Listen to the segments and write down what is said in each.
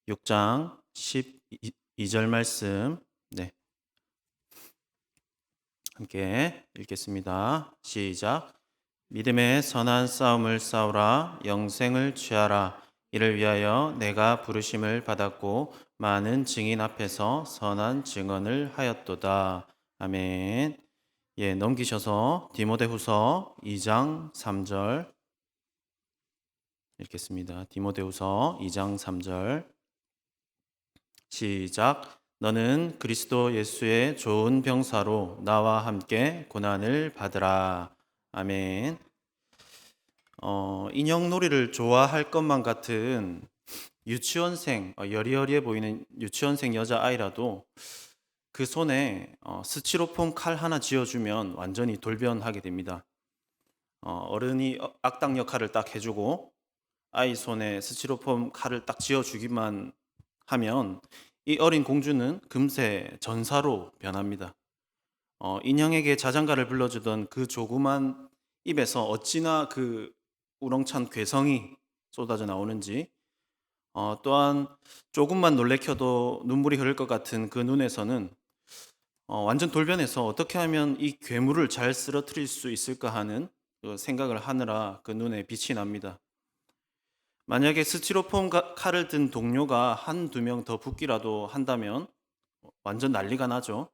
6장 12절 말씀 함께 읽겠습니다. 시작. 믿음의 선한 싸움을 싸우라. 영생을 취하라. 이를 위하여 내가 부르심을 받았고 많은 증인 앞에서 선한 증언을 하였도다. 아멘. 넘기셔서 디모데후서 2장 3절 읽겠습니다. 디모데후서 2장 3절 시작. 너는 그리스도 예수의 좋은 병사로 나와 함께 고난을 받으라. 아멘. 인형놀이를 좋아할 것만 같은 유치원생, 여리여리해 보이는 유치원생 여자아이라도 그 손에 스티로폼 칼 하나 쥐어주면 완전히 돌변하게 됩니다. 어른이 악당 역할을 딱 해주고 아이 손에 스티로폼 칼을 딱 쥐어주기만 하면 이 어린 공주는 금세 전사로 변합니다. 인형에게 자장가를 불러주던 그 조그만 입에서 어찌나 그 우렁찬 괴성이 쏟아져 나오는지, 또한 조금만 놀래켜도 눈물이 흐를 것 같은 그 눈에서는 완전 돌변해서 어떻게 하면 이 괴물을 잘 쓰러뜨릴 수 있을까 하는 그 생각을 하느라 그 눈에 빛이 납니다. 만약에 스티로폼 칼을 든 동료가 한두 명 더 붙기라도 한다면 완전 난리가 나죠.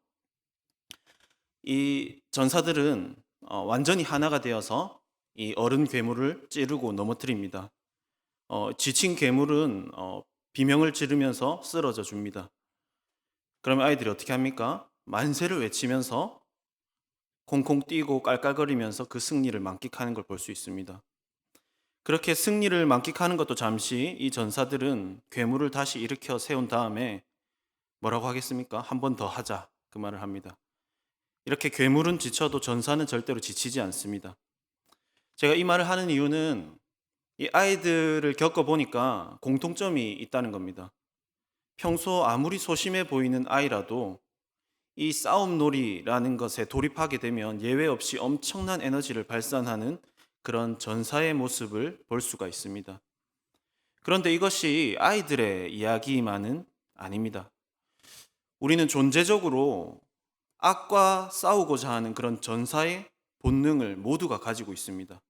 이 전사들은 완전히 하나가 되어서 이 어른 괴물을 찌르고 넘어뜨립니다. 지친 괴물은 비명을 지르면서 쓰러져 줍니다. 그러면 아이들이 어떻게 합니까? 만세를 외치면서 콩콩 뛰고 깔깔거리면서 그 승리를 만끽하는 걸 볼 수 있습니다. 그렇게 승리를 만끽하는 것도 잠시 이 전사들은 괴물을 다시 일으켜 세운 다음에 뭐라고 하겠습니까? 한 번 더 하자, 그 말을 합니다. 이렇게 괴물은 지쳐도 전사는 절대로 지치지 않습니다. 제가 이 말을 하는 이유는 이 아이들을 겪어보니까 공통점이 있다는 겁니다. 평소 아무리 소심해 보이는 아이라도 이 싸움놀이라는 것에 돌입하게 되면 예외 없이 엄청난 에너지를 발산하는 그런 전사의 모습을 볼 수가 있습니다. 그런데 이것이 아이들의 이야기만은 아닙니다. 우리는 존재적으로 악과 싸우고자 하는 그런 전사의 본능을 모두가 가지고 있습니다.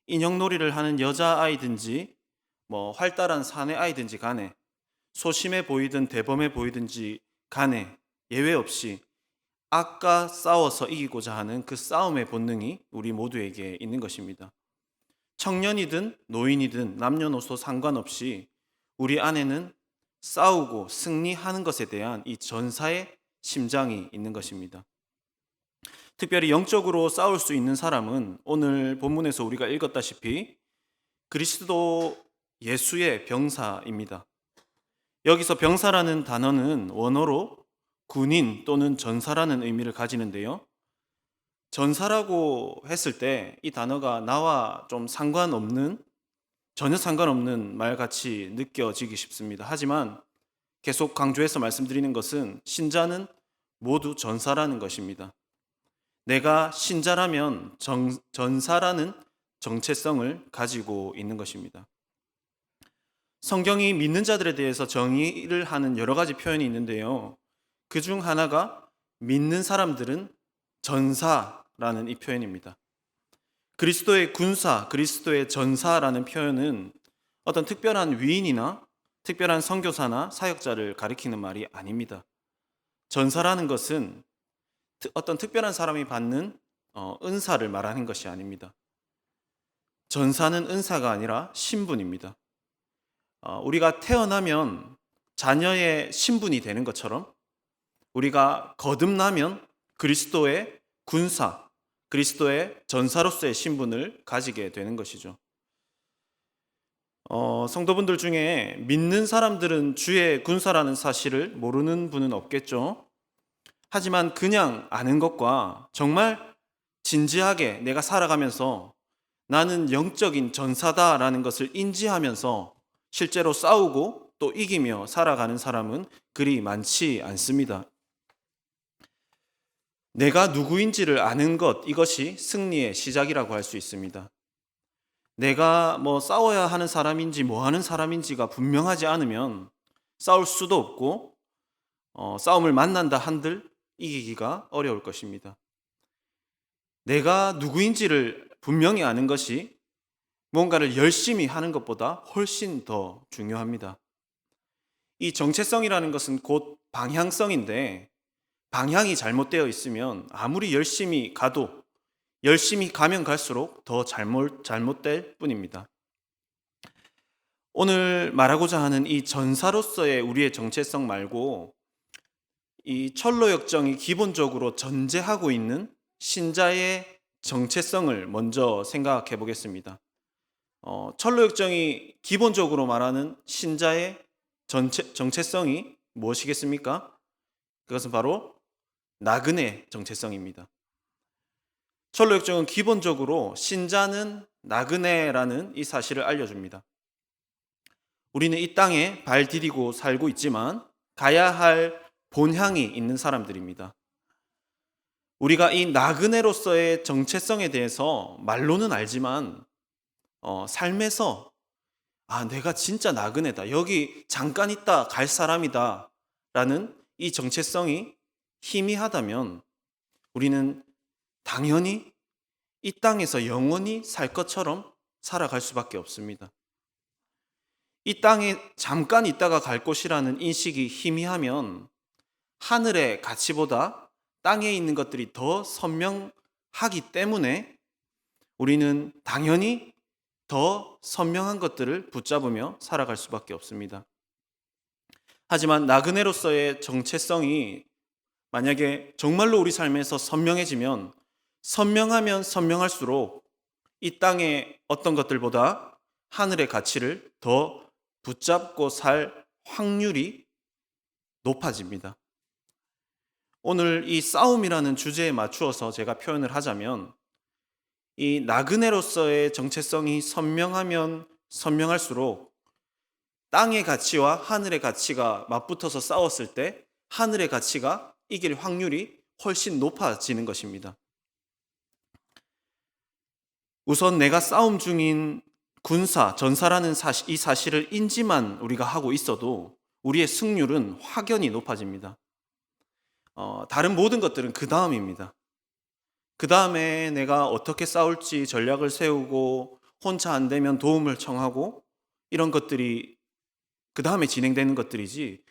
인형놀이를 하는 여자아이든지 활달한 사내아이든지 간에 소심해 보이든 대범해 보이든지 간에 예외 없이 악과 싸워서 이기고자 하는 그 싸움의 본능이 우리 모두에게 있는 것입니다. 청년이든 노인이든 남녀노소 상관없이 우리 안에는 싸우고 승리하는 것에 대한 이 전사의 심장이 있는 것입니다. 특별히 영적으로 싸울 수 있는 사람은 오늘 본문에서 우리가 읽었다시피 그리스도 예수의 병사입니다. 여기서 병사라는 단어는 원어로 군인 또는 전사라는 의미를 가지는데요. 전사라고 했을 때 이 단어가 나와 좀 전혀 상관없는 말같이 느껴지기 쉽습니다. 하지만 계속 강조해서 말씀드리는 것은 신자는 모두 전사라는 것입니다. 내가 신자라면 전사라는 정체성을 가지고 있는 것입니다. 성경이 믿는 자들에 대해서 정의를 하는 여러 가지 표현이 있는데요. 그 중 하나가 믿는 사람들은 전사라는 이 표현입니다. 그리스도의 군사, 그리스도의 전사라는 표현은 어떤 특별한 위인이나 특별한 선교사나 사역자를 가리키는 말이 아닙니다. 전사라는 것은 어떤 특별한 사람이 받는 은사를 말하는 것이 아닙니다. 전사는 은사가 아니라 신분입니다. 우리가 태어나면 자녀의 신분이 되는 것처럼 우리가 거듭나면 그리스도의 군사, 그리스도의 전사로서의 신분을 가지게 되는 것이죠. 성도분들 중에 믿는 사람들은 주의 군사라는 사실을 모르는 분은 없겠죠. 하지만 그냥 아는 것과 정말 진지하게 내가 살아가면서 나는 영적인 전사다라는 것을 인지하면서 실제로 싸우고 또 이기며 살아가는 사람은 그리 많지 않습니다. 내가 누구인지를 아는 것, 이것이 승리의 시작이라고 할 수 있습니다. 내가 뭐 싸워야 하는 사람인지 뭐 하는 사람인지가 분명하지 않으면 싸울 수도 없고 싸움을 만난다 한들 이기기가 어려울 것입니다. 내가 누구인지를 분명히 아는 것이 뭔가를 열심히 하는 것보다 훨씬 더 중요합니다. 이 정체성이라는 것은 곧 방향성인데 방향이 잘못되어 있으면 아무리 열심히 가도 열심히 가면 갈수록 더 잘못될 뿐입니다. 오늘 말하고자 하는 이 전사로서의 우리의 정체성 말고 이 철로 역정이 기본적으로 전제하고 있는 신자의 정체성을 먼저 생각해 보겠습니다. 철로 역정이 기본적으로 말하는 신자의 정체성이 무엇이겠습니까? 그것은 바로 나그네 정체성입니다. 철로 역정은 기본적으로 신자는 나그네라는 이 사실을 알려줍니다. 우리는 이 땅에 발 디디고 살고 있지만 가야 할 본향이 있는 사람들입니다. 우리가 이 나그네로서의 정체성에 대해서 말로는 알지만 삶에서 내가 진짜 나그네다. 여기 잠깐 있다 갈 사람이다. 라는 이 정체성이 희미하다면 우리는 당연히 이 땅에서 영원히 살 것처럼 살아갈 수밖에 없습니다. 이 땅에 잠깐 있다가 갈 곳이라는 인식이 희미하면 하늘의 가치보다 땅에 있는 것들이 더 선명하기 때문에 우리는 당연히 더 선명한 것들을 붙잡으며 살아갈 수밖에 없습니다. 하지만 나그네로서의 정체성이 만약에 정말로 우리 삶에서 선명해지면 선명하면 선명할수록 이 땅의 어떤 것들보다 하늘의 가치를 더 붙잡고 살 확률이 높아집니다. 오늘 이 싸움이라는 주제에 맞추어서 제가 표현을 하자면 이 나그네로서의 정체성이 선명하면 선명할수록 땅의 가치와 하늘의 가치가 맞붙어서 싸웠을 때 하늘의 가치가 이길 확률이 훨씬 높아지는 것입니다. 우선 내가 싸움 중인 군사, 전사라는 이 사실을 인지만 우리가 하고 있어도 우리의 승률은 확연히 높아집니다. 다른 모든 것들은 그 다음입니다. 그 다음에 내가 어떻게 싸울지 전략을 세우고 혼자 안 되면 도움을 청하고 이런 것들이 그 다음에 진행되는 것들이지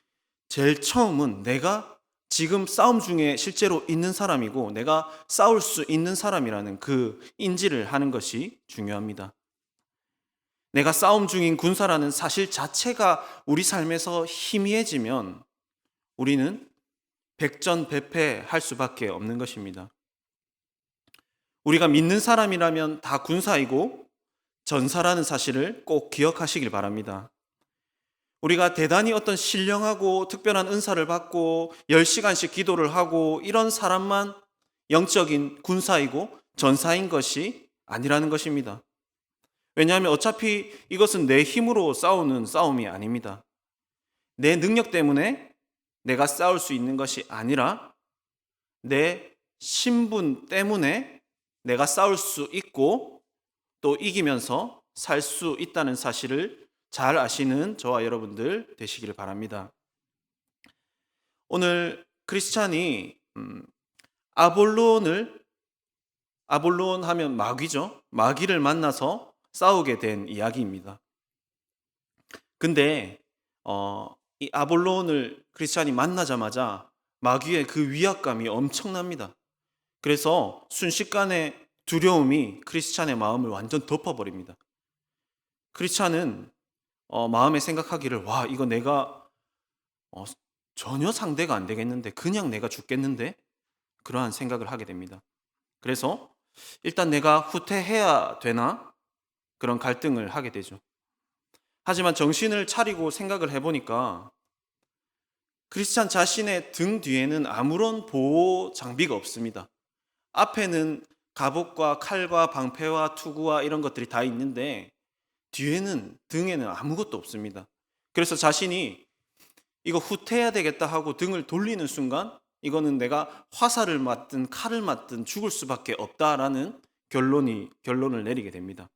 제일 처음은 내가 지금 싸움 중에 실제로 있는 사람이고 내가 싸울 수 있는 사람이라는 그 인지를 하는 것이 중요합니다. 내가 싸움 중인 군사라는 사실 자체가 우리 삶에서 희미해지면 우리는 백전백패할 수밖에 없는 것입니다. 우리가 믿는 사람이라면 다 군사이고 전사라는 사실을 꼭 기억하시길 바랍니다. 우리가 대단히 어떤 신령하고 특별한 은사를 받고 10시간씩 기도를 하고 이런 사람만 영적인 군사이고 전사인 것이 아니라는 것입니다. 왜냐하면 어차피 이것은 내 힘으로 싸우는 싸움이 아닙니다. 내 능력 때문에 내가 싸울 수 있는 것이 아니라 내 신분 때문에 내가 싸울 수 있고 또 이기면서 살 수 있다는 사실을 잘 아시는 저와 여러분들 되시기를 바랍니다. 오늘 크리스찬이 아볼론 하면 마귀죠. 마귀를 만나서 싸우게 된 이야기입니다. 근데 이 아볼론을 크리스찬이 만나자마자 마귀의 그 위압감이 엄청납니다. 그래서 순식간에 두려움이 크리스찬의 마음을 완전 덮어버립니다. 크리스찬은 마음에 생각하기를 이거 내가 전혀 상대가 안 되겠는데 그냥 내가 죽겠는데 그러한 생각을 하게 됩니다. 그래서 일단 내가 후퇴해야 되나 그런 갈등을 하게 되죠. 하지만 정신을 차리고 생각을 해보니까 크리스찬 자신의 등 뒤에는 아무런 보호 장비가 없습니다. 앞에는 갑옷과 칼과 방패와 투구와 이런 것들이 다 있는데 등에는 아무것도 없습니다. 그래서 자신이 이거 후퇴해야 되겠다 하고 등을 돌리는 순간 이거는 내가 화살을 맞든 칼을 맞든 죽을 수밖에 없다라는 결론을 내리게 됩니다.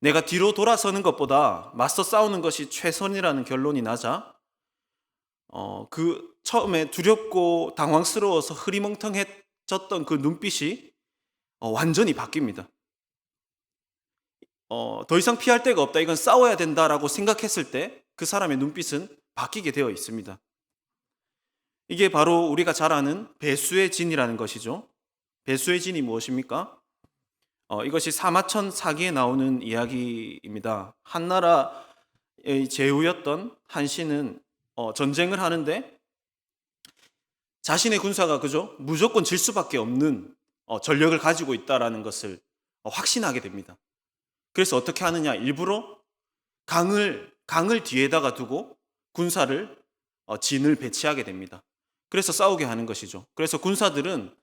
내가 뒤로 돌아서는 것보다 맞서 싸우는 것이 최선이라는 결론이 나자 그 처음에 두렵고 당황스러워서 흐리멍텅해졌던 그 눈빛이 완전히 바뀝니다. 더 이상 피할 데가 없다. 이건 싸워야 된다라고 생각했을 때 그 사람의 눈빛은 바뀌게 되어 있습니다. 이게 바로 우리가 잘 아는 배수의 진이라는 것이죠. 배수의 진이 무엇입니까? 이것이 사마천 사기에 나오는 이야기입니다. 한나라의 제후였던 한신은 전쟁을 하는데 자신의 군사가 그죠? 무조건 질 수밖에 없는 전력을 가지고 있다라는 것을 확신하게 됩니다. 그래서 어떻게 하느냐? 일부러 강을 뒤에다가 두고 군사를 진을 배치하게 됩니다. 그래서 싸우게 하는 것이죠. 그래서 군사들은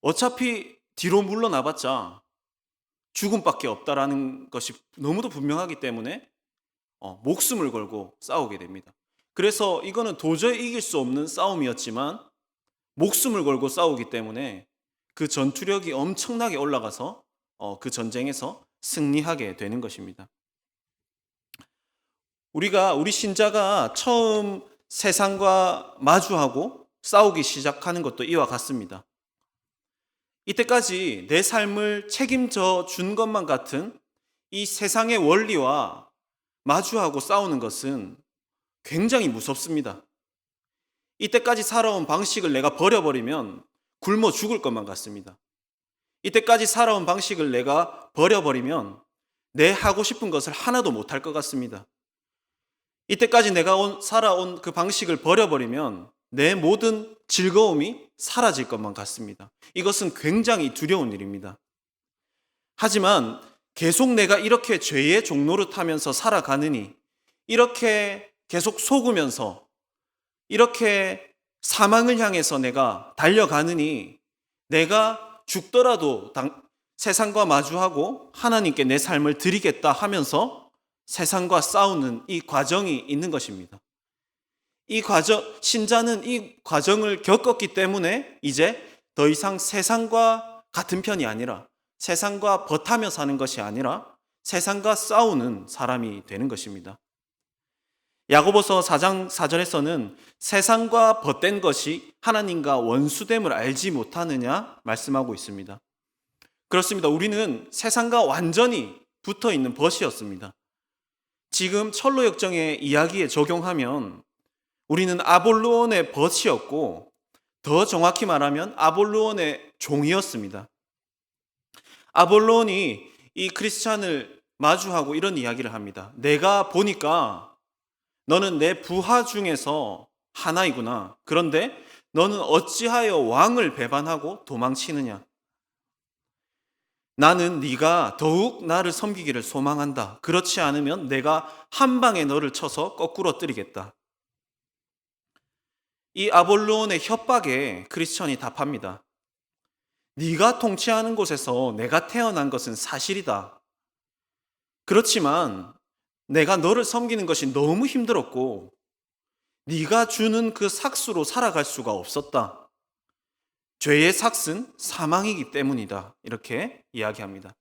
어차피 뒤로 물러나봤자 죽음밖에 없다라는 것이 너무도 분명하기 때문에 목숨을 걸고 싸우게 됩니다. 그래서 이거는 도저히 이길 수 없는 싸움이었지만 목숨을 걸고 싸우기 때문에 그 전투력이 엄청나게 올라가서 그 전쟁에서 승리하게 되는 것입니다. 우리 신자가 처음 세상과 마주하고 싸우기 시작하는 것도 이와 같습니다. 이때까지 내 삶을 책임져 준 것만 같은 이 세상의 원리와 마주하고 싸우는 것은 굉장히 무섭습니다. 이때까지 살아온 방식을 내가 버려버리면 굶어 죽을 것만 같습니다. 이때까지 살아온 방식을 내가 버려버리면 내 하고 싶은 것을 하나도 못할 것 같습니다. 이때까지 내가 살아온 그 방식을 버려버리면 내 모든 즐거움이 사라질 것만 같습니다. 이것은 굉장히 두려운 일입니다. 하지만 계속 내가 이렇게 죄의 종노릇하면서 살아가느니, 이렇게 계속 속으면서, 이렇게 사망을 향해서 내가 달려가느니, 내가 죽더라도 세상과 마주하고 하나님께 내 삶을 드리겠다 하면서 세상과 싸우는 이 과정이 있는 것입니다. 신자는 이 과정을 겪었기 때문에 이제 더 이상 세상과 같은 편이 아니라, 세상과 버타며 사는 것이 아니라 세상과 싸우는 사람이 되는 것입니다. 야고보서 4장 4절에서는 세상과 벗된 것이 하나님과 원수됨을 알지 못하느냐 말씀하고 있습니다. 그렇습니다. 우리는 세상과 완전히 붙어 있는 벗이었습니다. 지금 철로 역정의 이야기에 적용하면 우리는 아볼로온의 벗이었고, 더 정확히 말하면 아볼로온의 종이었습니다. 아볼로온이 이 크리스찬을 마주하고 이런 이야기를 합니다. 내가 보니까 너는 내 부하 중에서 하나이구나. 그런데 너는 어찌하여 왕을 배반하고 도망치느냐? 나는 네가 더욱 나를 섬기기를 소망한다. 그렇지 않으면 내가 한 방에 너를 쳐서 거꾸로 때리겠다. 이 아볼로온의 협박에 크리스천이 답합니다. 네가 통치하는 곳에서 내가 태어난 것은 사실이다. 그렇지만 내가 너를 섬기는 것이 너무 힘들었고 네가 주는 그 삭수로 살아갈 수가 없었다. 죄의 삭은 사망이기 때문이다. 이렇게 이야기합니다.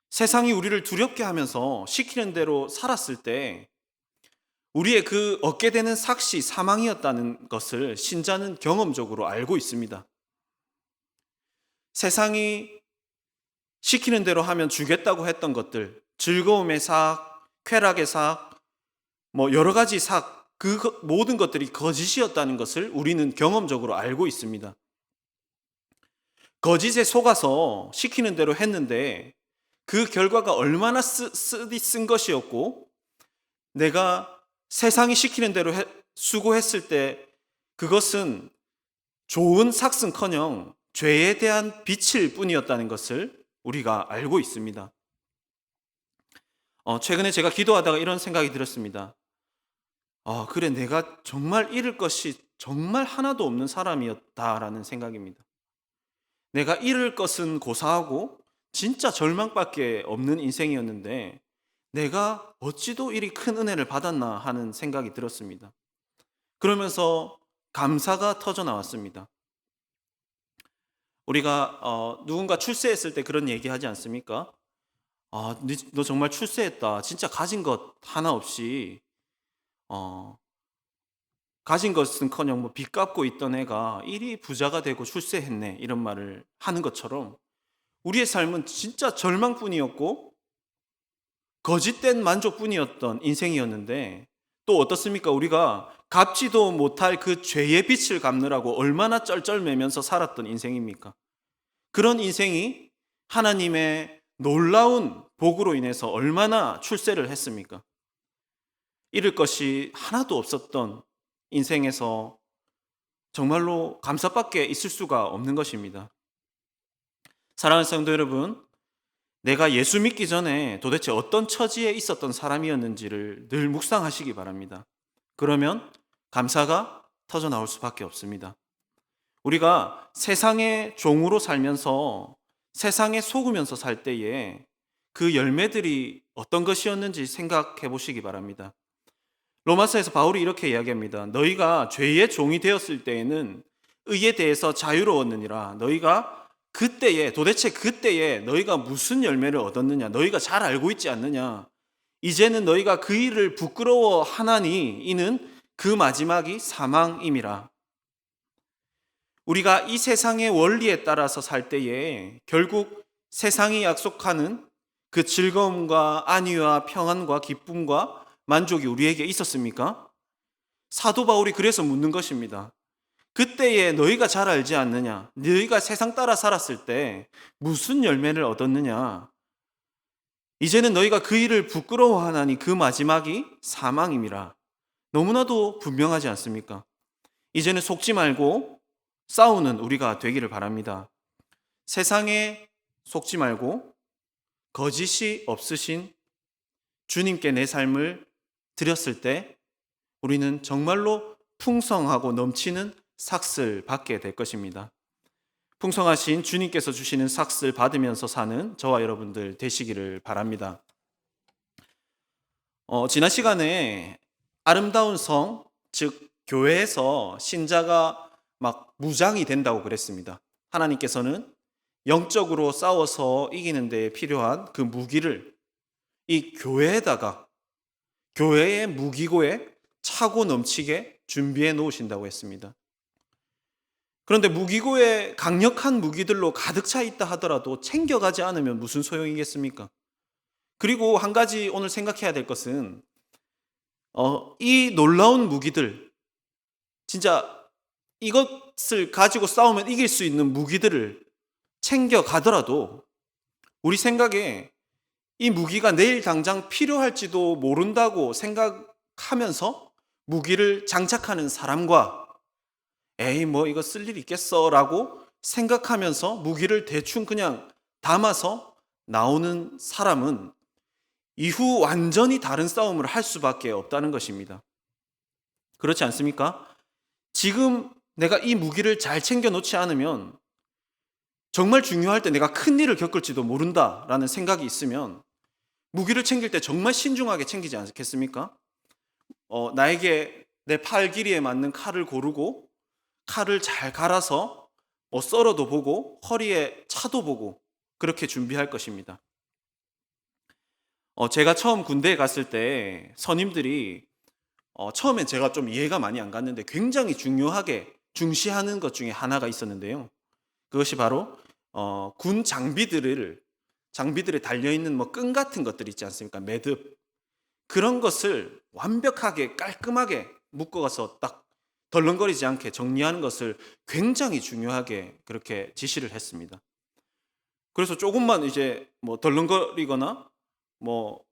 세상이 우리를 두렵게 하면서 시키는 대로 살았을 때 우리의 그 얻게 되는 삭이 사망이었다는 것을 신자는 경험적으로 알고 있습니다. 세상이 시키는 대로 하면 주겠다고 했던 것들, 즐거움의 삭, 쾌락의 삭, 여러 가지 삭, 그 모든 것들이 거짓이었다는 것을 우리는 경험적으로 알고 있습니다. 거짓에 속아서 시키는 대로 했는데 그 결과가 얼마나 쓴 것이었고, 내가 세상이 시키는 대로 수고했을 때 그것은 좋은 삭은커녕 죄에 대한 빛일 뿐이었다는 것을 우리가 알고 있습니다. 최근에 제가 기도하다가 이런 생각이 들었습니다. 그래, 내가 정말 잃을 것이 정말 하나도 없는 사람이었다라는 생각입니다. 내가 잃을 것은 고사하고 진짜 절망밖에 없는 인생이었는데 내가 어찌도 이리 큰 은혜를 받았나 하는 생각이 들었습니다. 그러면서 감사가 터져 나왔습니다. 우리가 누군가 출세했을 때 그런 얘기 하지 않습니까? 아, 너 정말 출세했다. 진짜 가진 것 하나 없이 어, 가진 것은커녕 뭐 빚 갚고 있던 애가 이리 부자가 되고 출세했네. 이런 말을 하는 것처럼 우리의 삶은 진짜 절망뿐이었고 거짓된 만족뿐이었던 인생이었는데 또 어떻습니까? 우리가 갚지도 못할 그 죄의 빚을 갚느라고 얼마나 쩔쩔매면서 살았던 인생입니까? 그런 인생이 하나님의 놀라운 복으로 인해서 얼마나 출세를 했습니까? 잃을 것이 하나도 없었던 인생에서 정말로 감사밖에 있을 수가 없는 것입니다. 사랑하는 성도 여러분, 내가 예수 믿기 전에 도대체 어떤 처지에 있었던 사람이었는지를 늘 묵상하시기 바랍니다. 그러면 감사가 터져 나올 수밖에 없습니다. 우리가 세상의 종으로 살면서 세상에 속으면서 살 때에 그 열매들이 어떤 것이었는지 생각해 보시기 바랍니다. 로마서에서 바울이 이렇게 이야기합니다. 너희가 죄의 종이 되었을 때에는 의에 대해서 자유로웠느니라. 너희가 도대체 그때에 너희가 무슨 열매를 얻었느냐? 너희가 잘 알고 있지 않느냐? 이제는 너희가 그 일을 부끄러워하나니 이는 그 마지막이 사망임이라. 우리가 이 세상의 원리에 따라서 살 때에 결국 세상이 약속하는 그 즐거움과 안위와 평안과 기쁨과 만족이 우리에게 있었습니까? 사도 바울이 그래서 묻는 것입니다. 그때에 너희가 잘 알지 않느냐? 너희가 세상 따라 살았을 때 무슨 열매를 얻었느냐? 이제는 너희가 그 일을 부끄러워하나니 그 마지막이 사망임이라. 너무나도 분명하지 않습니까? 이제는 속지 말고 싸우는 우리가 되기를 바랍니다. 세상에 속지 말고 거짓이 없으신 주님께 내 삶을 드렸을 때 우리는 정말로 풍성하고 넘치는 삭슬 받게 될 것입니다. 풍성하신 주님께서 주시는 삭슬 받으면서 사는 저와 여러분들 되시기를 바랍니다. 지난 시간에 아름다운 성, 즉 교회에서 신자가 막 무장이 된다고 그랬습니다. 하나님께서는 영적으로 싸워서 이기는 데 필요한 그 무기를 이 교회에다가 교회의 무기고에 차고 넘치게 준비해 놓으신다고 했습니다. 그런데 무기고에 강력한 무기들로 가득 차 있다 하더라도 챙겨가지 않으면 무슨 소용이겠습니까? 그리고 한 가지 오늘 생각해야 될 것은 이 놀라운 무기들, 진짜 이것을 가지고 싸우면 이길 수 있는 무기들을 챙겨가더라도 우리 생각에 이 무기가 내일 당장 필요할지도 모른다고 생각하면서 무기를 장착하는 사람과 에이 뭐 이거 쓸 일 있겠어 라고 생각하면서 무기를 대충 그냥 담아서 나오는 사람은 이후 완전히 다른 싸움을 할 수밖에 없다는 것입니다. 그렇지 않습니까? 지금 내가 이 무기를 잘 챙겨 놓지 않으면 정말 중요할 때 내가 큰 일을 겪을지도 모른다라는 생각이 있으면 무기를 챙길 때 정말 신중하게 챙기지 않겠습니까? 나에게 내 팔 길이에 맞는 칼을 고르고 칼을 잘 갈아서 썰어도 보고 허리에 차도 보고 그렇게 준비할 것입니다. 제가 처음 군대에 갔을 때 선임들이 처음엔 제가 좀 이해가 많이 안 갔는데 굉장히 중요하게 중시하는 것 중에 하나가 있었는데요. 그것이 바로 군 장비들에 달려있는 뭐 끈 같은 것들 있지 않습니까? 매듭. 그런 것을 완벽하게 깔끔하게 묶어가서 딱 덜렁거리지 않게 정리하는 것을 굉장히 중요하게 그렇게 지시를 했습니다. 그래서 조금만 이제 뭐 덜렁거리거나 뭐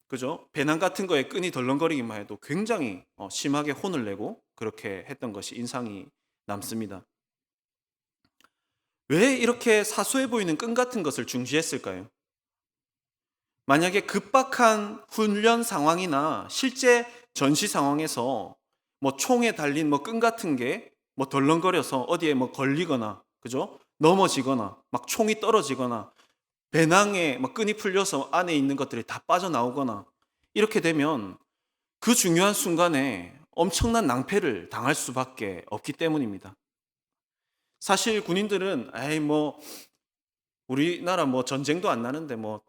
그죠? 배낭 같은 거에 끈이 덜렁거리기만 해도 굉장히 심하게 혼을 내고 그렇게 했던 것이 인상이 남습니다. 왜 이렇게 사소해 보이는 끈 같은 것을 중시했을까요? 만약에 급박한 훈련 상황이나 실제 전시 상황에서 뭐 총에 달린 뭐 끈 같은 게 뭐 덜렁거려서 어디에 뭐 걸리거나 그죠? 넘어지거나 막 총이 떨어지거나 배낭에 막 끈이 풀려서 안에 있는 것들이 다 빠져나오거나 이렇게 되면 그 중요한 순간에 엄청난 낭패를 당할 수밖에 없기 때문입니다. 사실 군인들은 에이 뭐 우리나라 뭐 전쟁도 안 나는데 뭐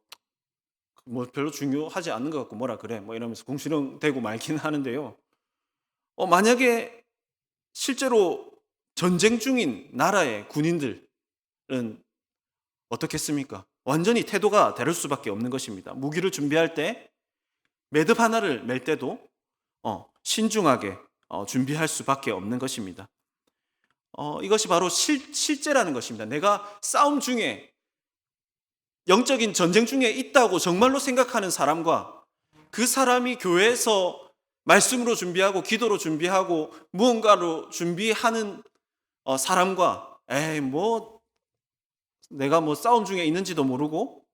뭐 별로 중요하지 않는 것 같고 뭐라 그래 뭐 이러면서 궁시렁대고 말기는 하는데요. 만약에 실제로 전쟁 중인 나라의 군인들은 어떻겠습니까? 완전히 태도가 다를 수밖에 없는 것입니다. 무기를 준비할 때 매듭 하나를 맬 때도 신중하게 준비할 수밖에 없는 것입니다. 이것이 바로 실제라는 것입니다. 내가 싸움 중에 영적인 전쟁 중에 있다고 정말로 생각하는 사람과 그 사람이 교회에서 말씀으로 준비하고 기도로 준비하고 무언가로 준비하는 사람과 에이 뭐 내가 뭐 싸움 중에 있는지도 모르고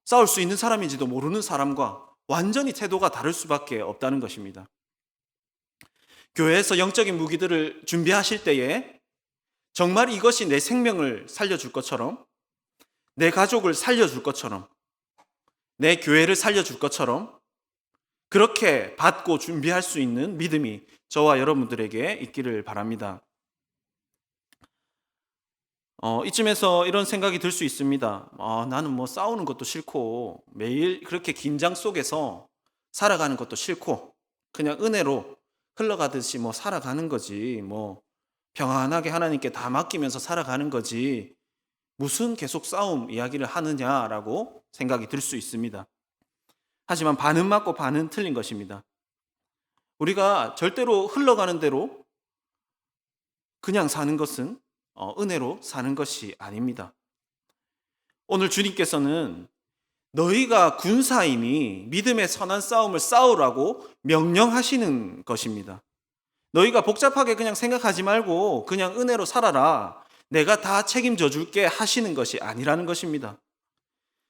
싸울 수 있는 사람인지도 모르는 사람과 완전히 태도가 다를 수밖에 없다는 것입니다. 교회에서 영적인 무기들을 준비하실 때에 정말 이것이 내 생명을 살려줄 것처럼 내 가족을 살려줄 것처럼 내 교회를 살려줄 것처럼 그렇게 받고 준비할 수 있는 믿음이 저와 여러분들에게 있기를 바랍니다. 이쯤에서 이런 생각이 들 수 있습니다. 나는 뭐 싸우는 것도 싫고 매일 그렇게 긴장 속에서 살아가는 것도 싫고 그냥 은혜로 흘러가듯이 뭐 살아가는 거지 뭐 평안하게 하나님께 다 맡기면서 살아가는 거지 무슨 계속 싸움 이야기를 하느냐라고 생각이 들 수 있습니다. 하지만 반은 맞고 반은 틀린 것입니다. 우리가 절대로 흘러가는 대로 그냥 사는 것은 은혜로 사는 것이 아닙니다. 오늘 주님께서는 너희가 군사이니 믿음의 선한 싸움을 싸우라고 명령하시는 것입니다. 너희가 복잡하게 그냥 생각하지 말고 그냥 은혜로 살아라. 내가 다 책임져 줄게 하시는 것이 아니라는 것입니다.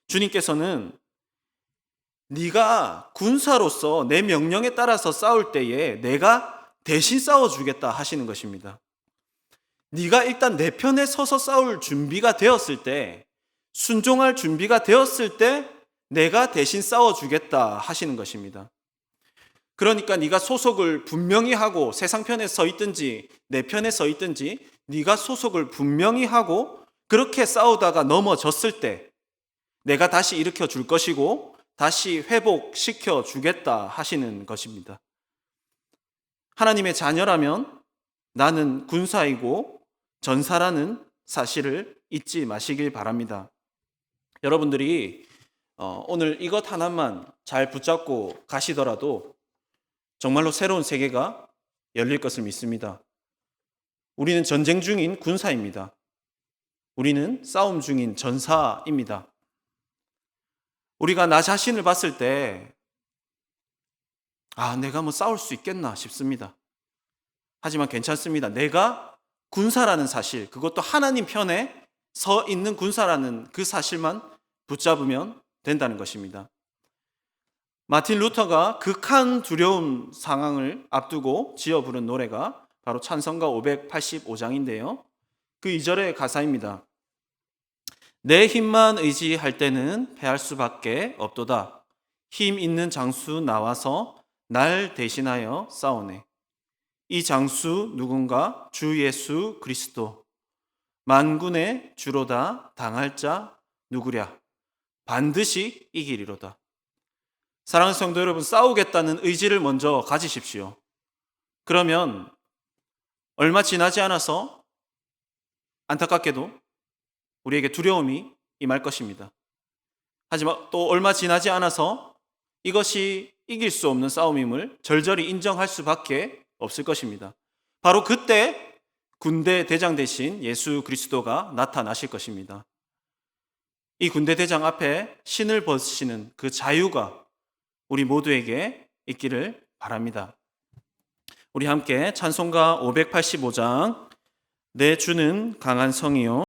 주님께서는 네가 군사로서 내 명령에 따라서 싸울 때에 내가 대신 싸워주겠다 하시는 것입니다. 네가 일단 내 편에 서서 싸울 준비가 되었을 때, 순종할 준비가 되었을 때 내가 대신 싸워주겠다 하시는 것입니다. 그러니까 네가 소속을 분명히 하고 세상 편에 서 있든지 내 편에 서 있든지 네가 소속을 분명히 하고 그렇게 싸우다가 넘어졌을 때 내가 다시 일으켜 줄 것이고 다시 회복시켜 주겠다 하시는 것입니다. 하나님의 자녀라면 나는 군사이고 전사라는 사실을 잊지 마시길 바랍니다. 여러분들이 오늘 이것 하나만 잘 붙잡고 가시더라도 정말로 새로운 세계가 열릴 것을 믿습니다. 우리는 전쟁 중인 군사입니다. 우리는 싸움 중인 전사입니다. 우리가 나 자신을 봤을 때 내가 뭐 싸울 수 있겠나 싶습니다. 하지만 괜찮습니다. 내가 군사라는 사실, 그것도 하나님 편에 서 있는 군사라는 그 사실만 붙잡으면 된다는 것입니다. 마틴 루터가 극한 두려움 상황을 앞두고 지어 부른 노래가 바로 찬송가 585장인데요. 그 2절의 가사입니다. 내 힘만 의지할 때는 패할 수밖에 없도다. 힘 있는 장수 나와서 날 대신하여 싸우네. 이 장수 누군가 주 예수 그리스도. 만군의 주로다. 당할 자 누구랴. 반드시 이기리로다. 사랑하는 성도 여러분, 싸우겠다는 의지를 먼저 가지십시오. 그러면 얼마 지나지 않아서 안타깝게도 우리에게 두려움이 임할 것입니다. 하지만 또 얼마 지나지 않아서 이것이 이길 수 없는 싸움임을 절절히 인정할 수밖에 없을 것입니다. 바로 그때 군대 대장 대신 예수 그리스도가 나타나실 것입니다. 이 군대 대장 앞에 신을 벗으시는 그 자유가 우리 모두에게 있기를 바랍니다. 우리 함께 찬송가 585장 내 주는 강한 성이요